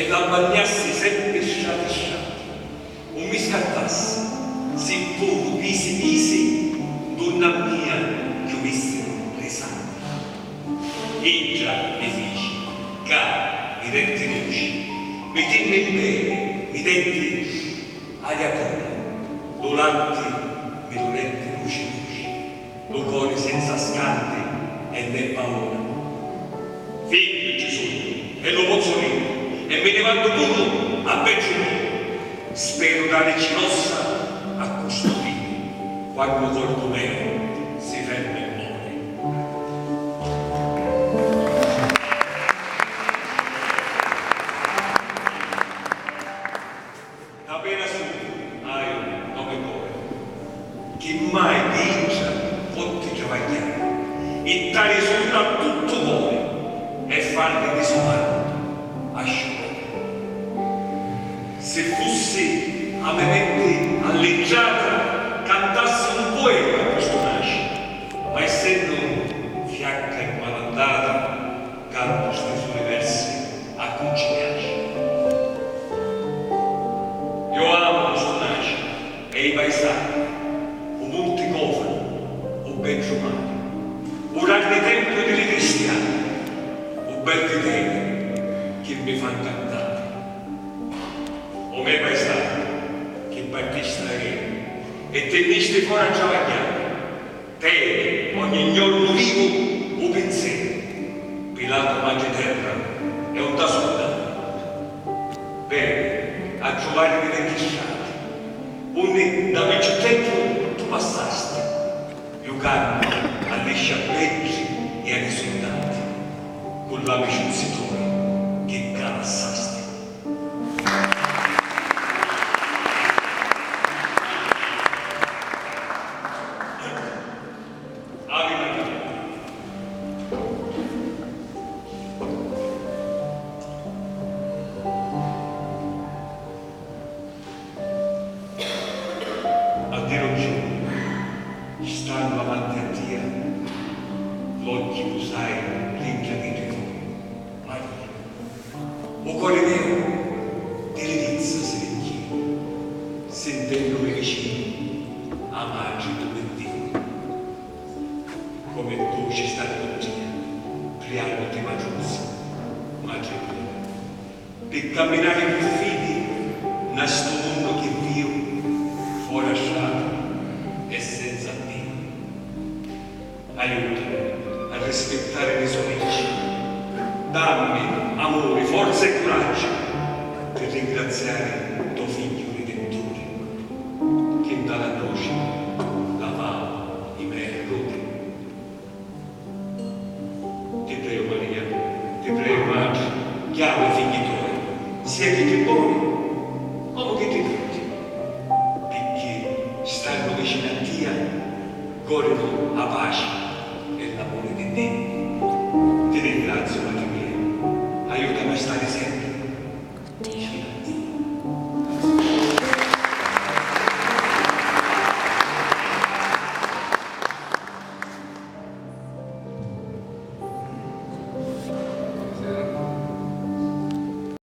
e la bagnassi sempre sciati sciati, un mi scattasse, si fu visi, donna mia, che vissero pesante. Ingia, mi feci, mi detti luci, mi dimmi bene, mi detti aria pura, dolanti, mi doletti luci, lo cuore senza scanti e né paura. Figlio Gesù, e lo posso dire, e me ne vado pure a peggio mio. Spero darci l'ossa a custodire, quando corpo mio si ferma e muore. Da pena su, hai un nome cuore, che mai vincia potti travagliare, e tali sono tutto cuore, e farli disumani a scivolare. Se fossi a me mente alleggiata, cantassi un poema a questo nasce, ma essendo fiacca e malandata, canto stesuri versi a cui ci piace. Io amo questo nasce e i paesani, o monti cofani, o Beggio Mare, o ragni tempio dei cristiani, o belli temi che mi fanno cantare. O me paesani che partiste da e tenniste fuori a travagliare, te ogni giorno vivo o pensiero, Pilato mangia terra e un tasso soldato. Bene, a trovare di vecchiati, onde da me tempo tu passasti, più calmo alle sciappeggi e ai soldati, con l'amicizitore che calassasti. Stanno avanti a Dio, l'occhio usai l'inca di te, Maria. O cuore mio, ti rinizia sereno, sentendomi vicino, a magico Dio. Come tu ci stai con Dio, priamo-ti magica, per camminare più fidi, in sto mondo che vivo, fuori strada e senza Dio. Aiutami a rispettare le sue leggi. Dammi amore, forza e coraggio per ringraziare tuo figlio redentore che dalla croce lavava i miei errori. Ti prego Maria, ti prego Madre, chiama i figli tuoi, sia che ti buoni come che ti brutti, perché stanno vicino a Dio, corrono a pace